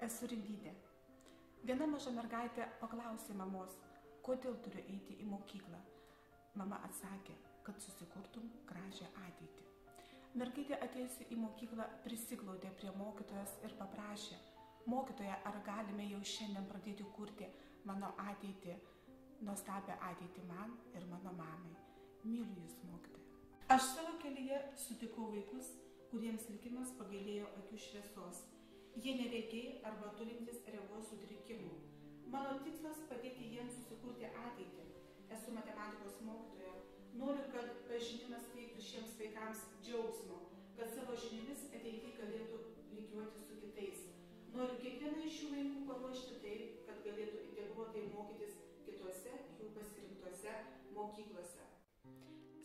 Esu Rimvytė. Viena maža mergaitė paklausė mamos, kodėl turiu eiti į mokyklą. Mama atsakė, kad susikurtum gražią ateitį. Mergaitė atėjusi į mokyklą prisiglaudė prie mokytojos ir paprašė, mokytoja, ar galime jau šiandien pradėti kurti mano ateitį, nuostabią ateitį man ir mano mamai. Myliu jūs, mokytoja. Aš savo kelyje sutikau vaikus, kuriems likimas pagailėjo akių šviesos. Jie neregiai arba turintys regos sutrikimų. Mano tikslas padėti jiems susikurti ateitį. Esu matematikos mokytoja. Noriu, kad pažinimas teiktų šiems vaikams džiaugsmo, kad savo žiniomis ateityje galėtų lygiuoti su kitais. Noriu kiekvieną iš šių vaikų paruošti taip, kad galėtų integruotai mokytis kitose jų pasirinktose mokyklose.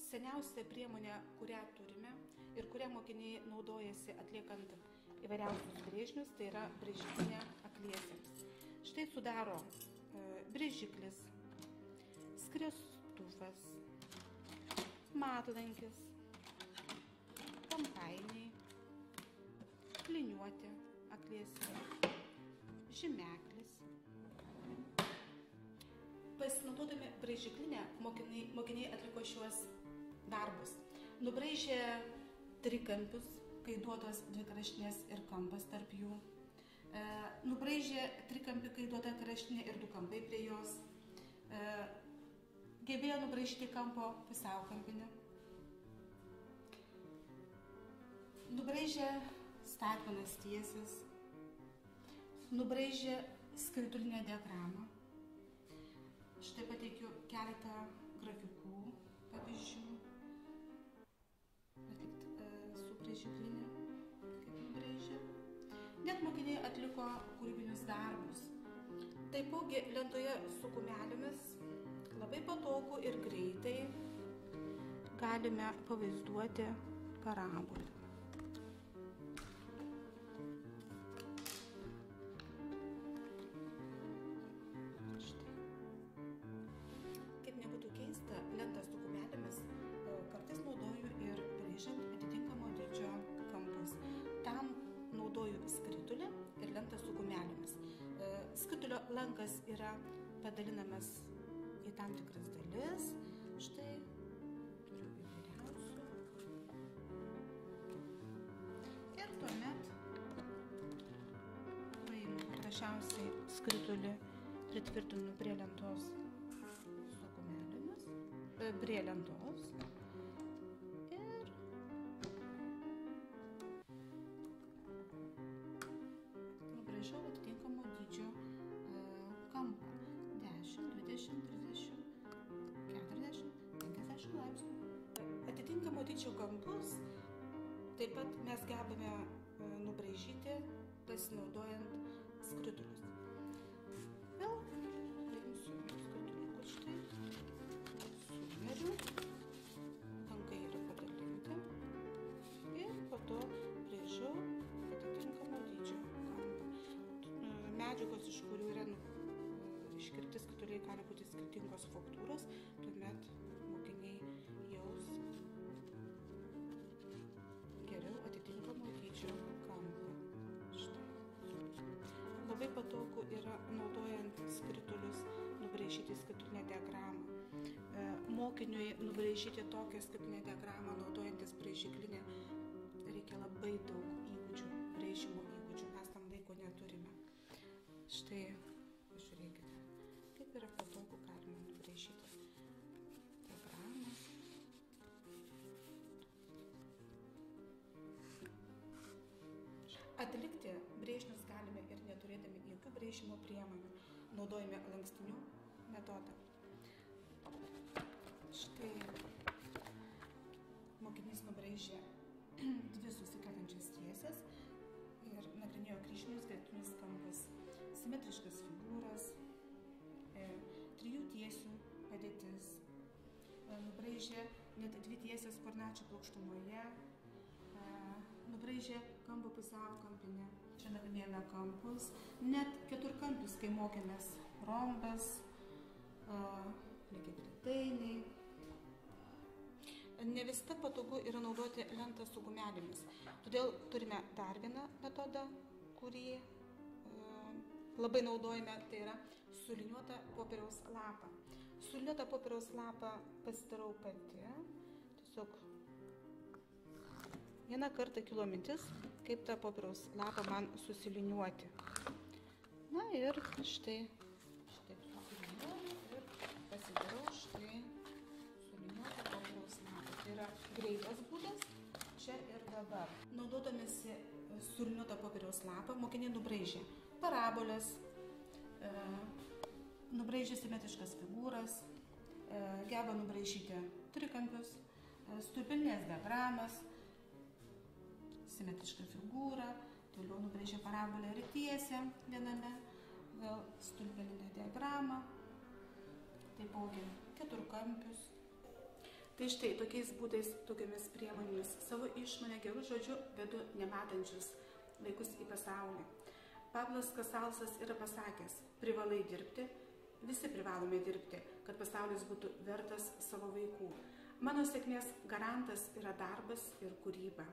Seniausia priemonė, kurią turime ir kurią mokiniai naudojasi atliekant įvairiausius brėžinius, tai yra brėžiklinė akliesiems. Štai sudaro brėžiklis, skriestuvas, matlankis, kompainiai, liniuotė akliesiai, žymeklis. Pasinaudodami brėžiklinę, mokiniai atliko šiuos darbus. Nubraižė trikampius, kai duotos dvi kraštinės ir kampas tarp jų. Nubraižė trikampį, kai duota kraštinė ir du kampai prie jos. Gebėjo nubraižyti kampo pusiaukampinį. Nubraižė statmenas tiesas. Nubraižė skritulinę diagramą. Štai pateikiu keletą grafikų pavyzdžių. Atlikti su brėžiklinė, kaip nubraižė. Net mokiniai atliko kūrybinius darbus. Taipogi lentoje su gumelėmis labai patogu ir greitai galime pavaizduoti parabolę. Kaip nebūtų keista, lentą su gumelėmis kartais naudoju ir brėžiant atitinkamo dydžio kampus. Tam naudoju skritulį ir lentą su gumelėmis. Skritulio lankas yra padalinamas į tam tikras dalis. Štai turiu įvairiausių. Ir tuomet paimu paprasčiausiai skritulį, pritvirtinu prie lentos su gumelėmis, prie lentos ir nubraižau atitinkamo dydžio kampą 10, 20, 30, 40, 50 laipsnių. Atitinkamo dydžio kampus taip pat mes gebame nubraižyti pasinaudojant skritulius. Vėl paimsiu skrituliukus, štai sumeriu, lankai yra padalinti ir po to brėžiau atitinkamo dydžio kampą. Medžiagos, iš kurių yra iškirpti skrituliai, gali būti skirtingos faktūros, tuomet mokiniai jaus geriau atitinkamo dydžio kampą. Štai. Labai patogu yra naudojant skritulius nubraižyti skritulinę diagramą. Mokiniui nubraižyti tokią skritulinę diagramą naudojantis brėžiklinę reikia labai daug įgūdžių, brėžimo įgūdžių, mes tam laiko neturime. Štai, žiūrėkite, kaip yra patogu galima nubraižyti diagramą. Atlikti brėžinius galime ir neturėdami jokių brėžimo priemonių. Naudojame lankstinių metodą. Štai mokinys nubraižė dvi susikertančias tiesas ir nagrinėjo kryžminius gretutinius kampus, simetriškas figūras, trijų tiesių padėtis. Nubraižė net dvi tiesas koordinačių plokštumoje, nubraižė kampo pusiaukampinę. Čia nagrinėjame kampus, net keturkampius, kai mokėmės rombas, lygiagretainiai. Ne visada patogu yra naudoti lentą su gumelėmis. Todėl turime dar vieną metodą, kurį labai naudojame, tai yra suliniuotą popieriaus lapą. Suliniuotą popieriaus lapą pasidarau pati. Tiesiog vieną kartą kilo mintis, kaip tą popieriaus lapą man susiliniuoti. Na ir štai susiliniuoju ir pasidarau štai suliniuotą popieriaus lapą. Tai yra greitas būdas čia ir dabar. Naudodamėsi suliniuotą popieriaus lapą, mokiniai nubraižė parabolės, nubraižė simetriškas figūras, geba nubraižyti trikampius, stulpelinės diagramas, simetrišką figūrą, toliau nubraižė parabolę ir tiesę viename, vėl stulpelinę diagramą, taipogi keturkampius. Tai štai tokiais būdais, tokiamis priemonėmis savo išmonę gerų žodžių vedu nematančius vaikus į pasaulį. Pablas Kasalsas yra pasakęs, privalai dirbti, visi privalome dirbti, kad pasaulis būtų vertas savo vaikų. Mano sėkmės garantas yra darbas ir kūryba,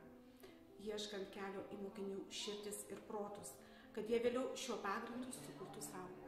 ieškant kelio į mokinių širdis ir protus, kad jie vėliau šiuo pagrindu sukurtų savo